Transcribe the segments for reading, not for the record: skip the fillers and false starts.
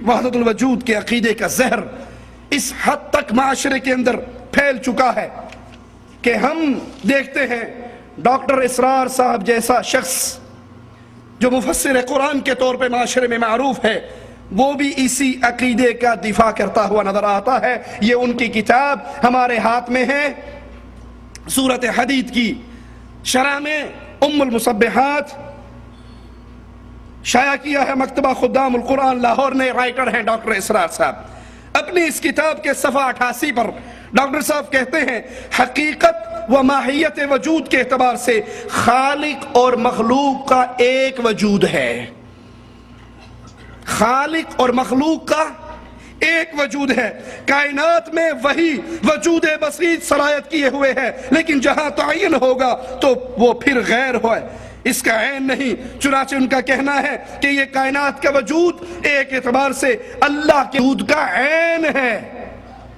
وحدت الوجود کے عقیدے کا زہر اس حد تک معاشرے کے اندر پھیل چکا ہے کہ ہم دیکھتے ہیں ڈاکٹر اسرار صاحب جیسا شخص جو مفسر قرآن کے طور پہ معاشرے میں معروف ہے، وہ بھی اسی عقیدے کا دفاع کرتا ہوا نظر آتا ہے۔ یہ ان کی کتاب ہمارے ہاتھ میں ہے، سورۃ حدید کی شرح میں ام المصبحات شائع کیا ہے مکتبہ خدام القرآن لاہور نے، رائٹر ہیں ڈاکٹر اسرار صاحب۔ اپنی اس کتاب کے صفحہ 88 پر ڈاکٹر صاحب کہتے ہیں حقیقت و ماہیت وجود کے اعتبار سے خالق اور مخلوق کا ایک وجود ہے، خالق اور مخلوق کا ایک وجود ہے۔ کائنات میں وہی وجود بسیط صلاحیت کیے ہوئے ہے، لیکن جہاں تعین ہوگا تو وہ پھر غیر ہوئے، اس کا عین نہیں۔ چنانچہ ان کا کہنا ہے کہ یہ کائنات کا وجود ایک اعتبار سے اللہ کے وجود کا عین ہے۔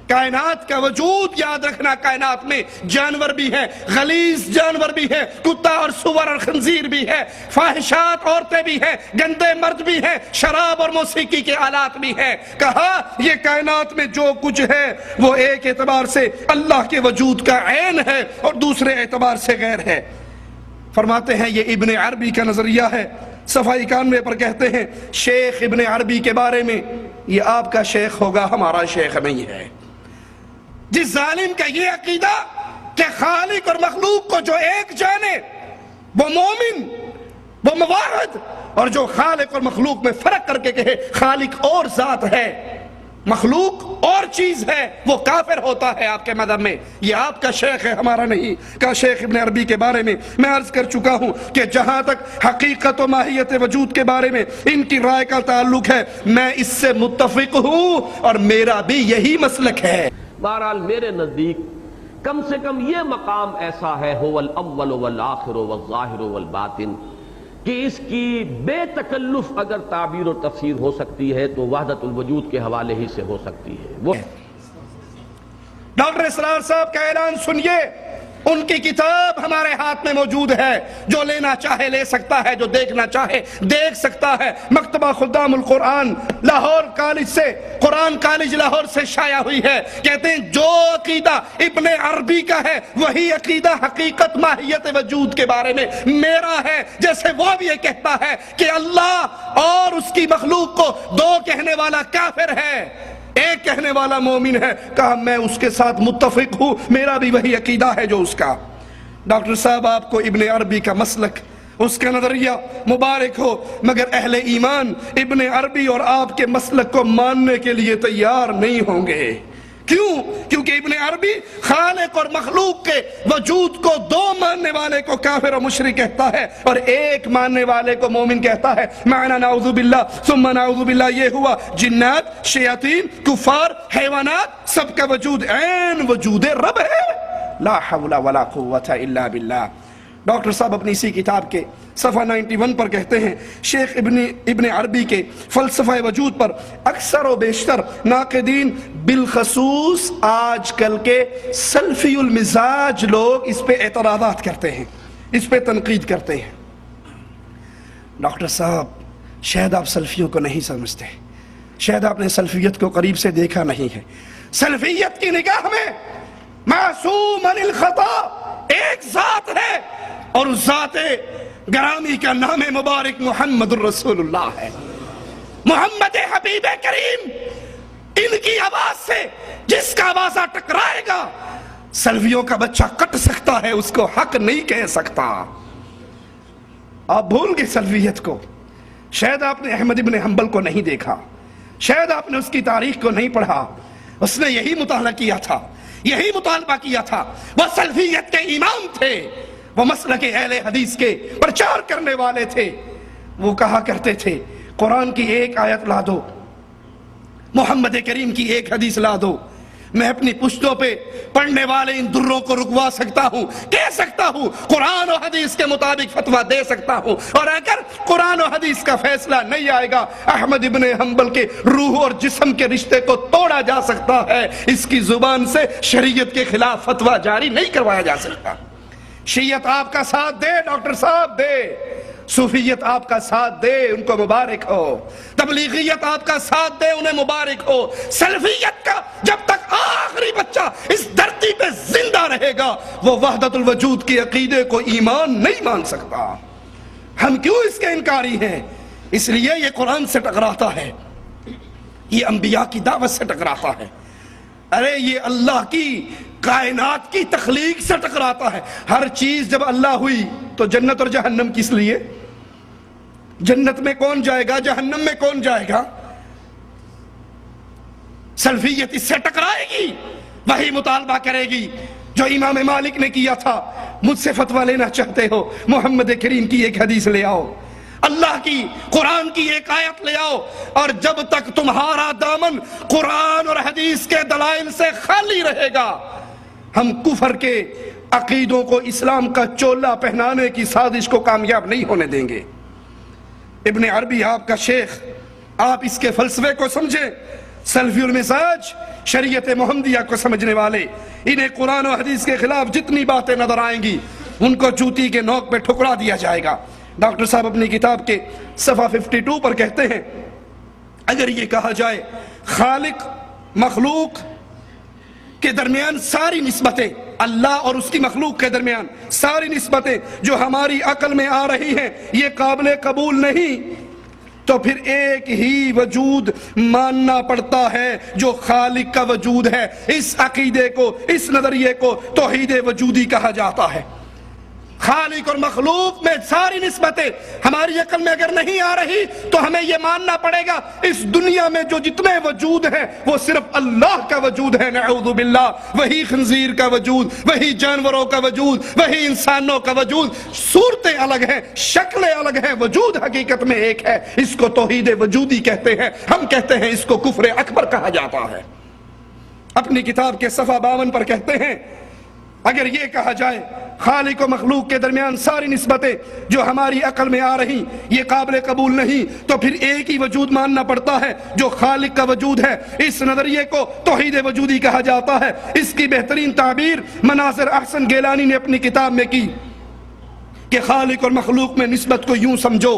کائنات کا وجود، یاد رکھنا، کائنات میں جانور بھی ہیں، غلیظ جانور بھی ہیں، کتا اور سور اور خنزیر بھی ہے، فاحشات عورتیں بھی ہیں، گندے مرد بھی ہیں، شراب اور موسیقی کے آلات بھی ہیں۔ کہا یہ کائنات میں جو کچھ ہے وہ ایک اعتبار سے اللہ کے وجود کا عین ہے اور دوسرے اعتبار سے غیر ہے۔ فرماتے ہیں یہ ابن عربی کا نظریہ ہے، صفحہ 91 پر کہتے ہیں شیخ ابن عربی کے بارے میں، یہ آپ کا شیخ ہوگا، ہمارا شیخ نہیں ہے۔ جس ظالم کا یہ عقیدہ کہ خالق اور مخلوق کو جو ایک جانے وہ مومن، وہ موحد، اور جو خالق اور مخلوق میں فرق کر کے کہے خالق اور ذات ہے، مخلوق اور چیز ہے، وہ کافر ہوتا ہے آپ کے مذہب میں۔ یہ آپ کا شیخ ہے، ہمارا نہیں۔ کہ شیخ ابن عربی کے بارے میں میں عرض کر چکا ہوں کہ جہاں تک حقیقت و ماہیت وجود کے بارے میں ان کی رائے کا تعلق ہے، میں اس سے متفق ہوں اور میرا بھی یہی مسلک ہے۔ بہرحال میرے نزدیک کم سے کم یہ مقام ایسا ہے هو الاول والآخر والظاہر والباطن کہ اس کی بے تکلف اگر تعبیر و تفسیر ہو سکتی ہے تو وحدت الوجود کے حوالے ہی سے ہو سکتی ہے۔ وہ ڈاکٹر اسرار صاحب کا اعلان سنیے، ان کی کتاب ہمارے ہاتھ میں موجود ہے، جو لینا چاہے لے سکتا ہے، جو دیکھنا چاہے دیکھ سکتا ہے۔ مکتبہ خدام القرآن لاہور کالج سے، قرآن کالج لاہور سے شائع ہوئی ہے۔ کہتے ہیں جو عقیدہ ابن عربی کا ہے وہی عقیدہ حقیقت ماہیت وجود کے بارے میں میرا ہے۔ جیسے وہ بھی یہ کہتا ہے کہ اللہ اور اس کی مخلوق کو دو کہنے والا کافر ہے، ایک کہنے والا مومن ہے، کہا میں اس کے ساتھ متفق ہوں، میرا بھی وہی عقیدہ ہے جو اس کا۔ ڈاکٹر صاحب آپ کو ابن عربی کا مسلک، اس کا نظریہ مبارک ہو، مگر اہل ایمان ابن عربی اور آپ کے مسلک کو ماننے کے لیے تیار نہیں ہوں گے۔ کیوں؟ کیونکہ ابن عربی خالق اور مخلوق کے وجود کو دو ماننے والے کو کافر و مشرک کہتا ہے اور ایک ماننے والے کو مومن کہتا ہے۔ معنی نعوذ باللہ ثم نعوذ باللہ یہ ہوا جنات، شیاطین، کفار، حیوانات، سب کا وجود عین وجود رب ہے۔ لا حول ولا قوت الا باللہ۔ ڈاکٹر صاحب اپنی اسی کتاب کے صفحہ 91 پر کہتے ہیں شیخ ابن عربی کے فلسفہ وجود پر اکثر و بیشتر ناقدین، بالخصوص آج کل کے سلفی المزاج لوگ، اس پہ اعتراضات کرتے ہیں، اس پہ تنقید کرتے ہیں۔ ڈاکٹر صاحب شاید آپ سلفیوں کو نہیں سمجھتے، شاید آپ نے سلفیت کو قریب سے دیکھا نہیں ہے۔ سلفیت کی نگاہ میں معصوم عن الخطا ایک ذات ہے اور اس ذات گرامی کا نام مبارک محمد الرسول اللہ ہے، محمد حبیب کریم۔ ان کی آواز سے جس کا آوازہ ٹکرائے گا سلفیوں کا بچہ کٹ سکتا ہے، اس کو حق نہیں کہہ سکتا۔ آپ بھول گئے سلفیت کو، شاید آپ نے احمد ابن حنبل کو نہیں دیکھا، شاید آپ نے اس کی تاریخ کو نہیں پڑھا۔ اس نے یہی مطالعہ کیا تھا، یہی مطالبہ کیا تھا، وہ سلفیت کے امام تھے، وہ مسلک اہل حدیث کے پرچار کرنے والے تھے۔ وہ کہا کرتے تھے قرآن کی ایک آیت لا دو، محمد کریم کی ایک حدیث لا دو، میں اپنی پشتوں پہ پڑھنے والے ان دروں کو رکوا سکتا ہوں، کہہ سکتا ہوں، قرآن و حدیث کے مطابق فتویٰ دے سکتا ہوں، اور اگر قرآن و حدیث کا فیصلہ نہیں آئے گا احمد ابن حنبل کے روح اور جسم کے رشتے کو توڑا جا سکتا ہے، اس کی زبان سے شریعت کے خلاف فتویٰ جاری نہیں کروایا جا سکتا۔ شریعت آپ کا ساتھ دے ڈاکٹر صاحب، دے، صوفیت آپ کا ساتھ دے ان کو مبارک ہو، تبلیغیت آپ کا ساتھ دے انہیں مبارک ہو، سلفیت کا جب تک آخری بچہ اس دھرتی پہ زندہ رہے گا وہ وحدت الوجود کے عقیدے کو ایمان نہیں مان سکتا۔ ہم کیوں اس کے انکاری ہیں؟ اس لیے یہ قرآن سے ٹکراتا ہے، یہ انبیاء کی دعوت سے ٹکراتا ہے، ارے یہ اللہ کی کائنات کی تخلیق سے ٹکراتا ہے۔ ہر چیز جب اللہ ہوئی تو جنت اور جہنم کس لیے؟ جنت میں کون جائے گا، جہنم میں کون جائے گا؟ سلفیت اس سے ٹکرائے گی، وہی مطالبہ کرے گی جو امام مالک نے کیا تھا۔ مجھ سے فتویٰ لینا چاہتے ہو محمد کریم کی ایک حدیث لے آؤ، اللہ کی قرآن کی ایک آیت لے آؤ، اور جب تک تمہارا دامن قرآن اور حدیث کے دلائل سے خالی رہے گا ہم کفر کے عقیدوں کو اسلام کا چولا پہنانے کی سازش کو کامیاب نہیں ہونے دیں گے۔ ابن عربی آپ کا شیخ، آپ اس کے فلسفے کو سمجھیں۔ سلفی المزاج شریعت محمدیہ کو سمجھنے والے، انہیں قرآن و حدیث کے خلاف جتنی باتیں نظر آئیں گی ان کو جوتی کے نوک پہ ٹھکرا دیا جائے گا۔ ڈاکٹر صاحب اپنی کتاب کے صفحہ 52 پر کہتے ہیں اگر یہ کہا جائے خالق مخلوق کے درمیان ساری نسبتیں، اللہ اور اس کی مخلوق کے درمیان ساری نسبتیں جو ہماری عقل میں آ رہی ہیں یہ قابل قبول نہیں، تو پھر ایک ہی وجود ماننا پڑتا ہے جو خالق کا وجود ہے۔ اس عقیدے کو، اس نظریے کو توحید وجودی کہا جاتا ہے۔ خالق اور مخلوق میں ساری نسبتیں ہماری عقل میں اگر نہیں آ رہی تو ہمیں یہ ماننا پڑے گا اس دنیا میں جو جتنے وجود ہیں وہ صرف اللہ کا وجود ہے، نعوذ باللہ۔ وہی خنزیر کا وجود، وہی جانوروں کا وجود، وہی انسانوں کا وجود، صورتیں الگ ہیں، شکلیں الگ ہیں، وجود حقیقت میں ایک ہے۔ اس کو توحید وجودی کہتے ہیں، ہم کہتے ہیں اس کو کفر اکبر کہا جاتا ہے۔ اپنی کتاب کے صفحہ 52 پر کہتے ہیں اگر یہ کہا جائے خالق و مخلوق کے درمیان ساری نسبتیں جو ہماری عقل میں آ رہی یہ قابل قبول نہیں، تو پھر ایک ہی وجود ماننا پڑتا ہے جو خالق کا وجود ہے۔ اس نظریے کو توحید وجودی کہا جاتا ہے۔ اس کی بہترین تعبیر مناظر احسن گیلانی نے اپنی کتاب میں کی کہ خالق اور مخلوق میں نسبت کو یوں سمجھو،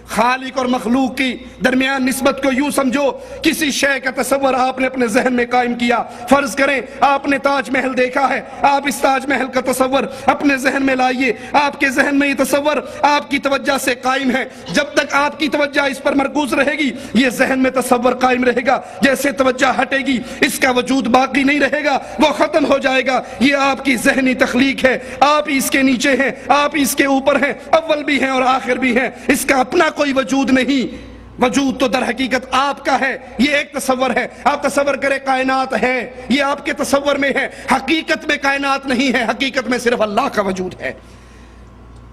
خالق اور مخلوق کی درمیان نسبت کو یوں سمجھو، کسی شے کا تصور آپ نے اپنے ذہن میں قائم کیا۔ فرض کریں آپ نے تاج محل دیکھا ہے، آپ اس تاج محل کا تصور اپنے ذہن میں لائیے، آپ کے ذہن میں یہ تصور آپ کی توجہ سے قائم ہے۔ جب تک آپ کی توجہ اس پر مرکوز رہے گی یہ ذہن میں تصور قائم رہے گا، جیسے توجہ ہٹے گی اس کا وجود باقی نہیں رہے گا، وہ ختم ہو جائے گا۔ یہ آپ کی ذہنی تخلیق ہے، آپ اس کے نیچے ہیں، آپ اس کے اوپر ہیں، اول بھی ہیں اور آخر بھی ہیں، اس کا اپنا کوئی وجود نہیں۔ وجود تو در حقیقت آپ کا ہے، یہ ایک تصور ہے۔ آپ تصور کریں کائنات ہے، یہ آپ کے تصور میں ہے، حقیقت میں کائنات نہیں ہے، حقیقت میں صرف اللہ کا وجود ہے۔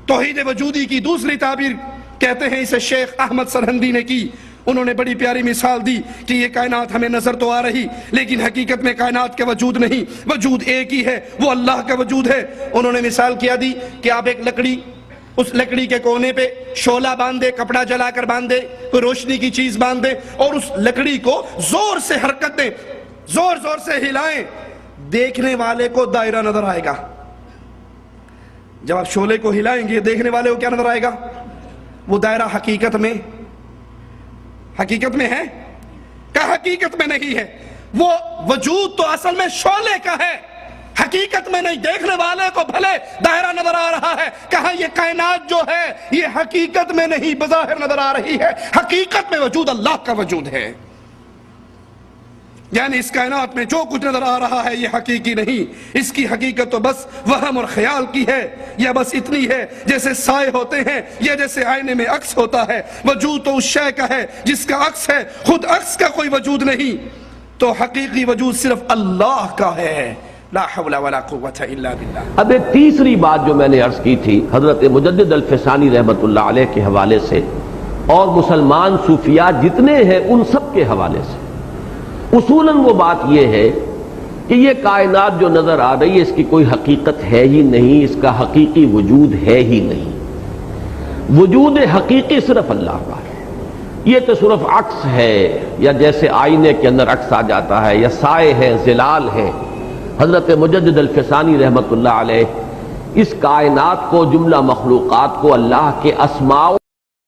توحید وجودی کی دوسری تعبیر کہتے ہیں اسے شیخ احمد سرہندی نے کی۔ انہوں نے بڑی پیاری مثال دی کہ یہ کائنات ہمیں نظر تو آ رہی لیکن حقیقت میں کائنات کا وجود نہیں، وجود ایک ہی ہے، وہ اللہ کا وجود ہے۔ انہوں نے مثال کیا دی کہ آپ ایک لکڑی، اس لکڑی کے کونے پہ شعلہ باندھ دے، کپڑا جلا کر باندھ دے، کوئی روشنی کی چیز باندھ دے اور اس لکڑی کو زور سے حرکت دیں، زور زور سے ہلائیں، دیکھنے والے کو دائرہ نظر آئے گا۔ جب آپ شعلے کو ہلائیں گے دیکھنے والے کو کیا نظر آئے گا؟ وہ دائرہ حقیقت میں ہے کہ حقیقت میں نہیں ہے۔ وہ وجود تو اصل میں شعلے کا ہے، حقیقت میں نہیں۔ دیکھنے والے کو بھلے دائرہ نظر آ رہا ہے، کہاں یہ کائنات جو ہے یہ حقیقت میں نہیں بظاہر نظر آ رہی ہے، حقیقت میں وجود اللہ کا وجود ہے۔ یعنی اس کائنات میں جو کچھ نظر آ رہا ہے یہ حقیقی نہیں، اس کی حقیقت تو بس وہم اور خیال کی ہے، یا بس اتنی ہے جیسے سائے ہوتے ہیں یا جیسے آئینے میں عکس ہوتا ہے۔ وجود تو اس شے کا ہے جس کا عکس ہے، خود عکس کا کوئی وجود نہیں، تو حقیقی وجود صرف اللہ کا ہے۔ لا حول ولا قوة الا باللہ۔ اب ایک تیسری بات جو میں نے عرض کی تھی حضرت مجدد الفسانی رحمت اللہ علیہ کے حوالے سے اور مسلمان صوفیاء جتنے ہیں ان سب کے حوالے سے، اصولاً وہ بات یہ ہے کہ یہ کائنات جو نظر آ رہی ہے اس کی کوئی حقیقت ہے ہی نہیں، اس کا حقیقی وجود ہے ہی نہیں۔ وجود حقیقی صرف اللہ کا ہے، یہ تو صرف عکس ہے، یا جیسے آئینے کے اندر عکس آ جاتا ہے، یا سائے ہیں، ظلال ہیں۔ حضرت مجدد الفسانی رحمت اللہ علیہ اس کائنات کو، جملہ مخلوقات کو اللہ کے اسماء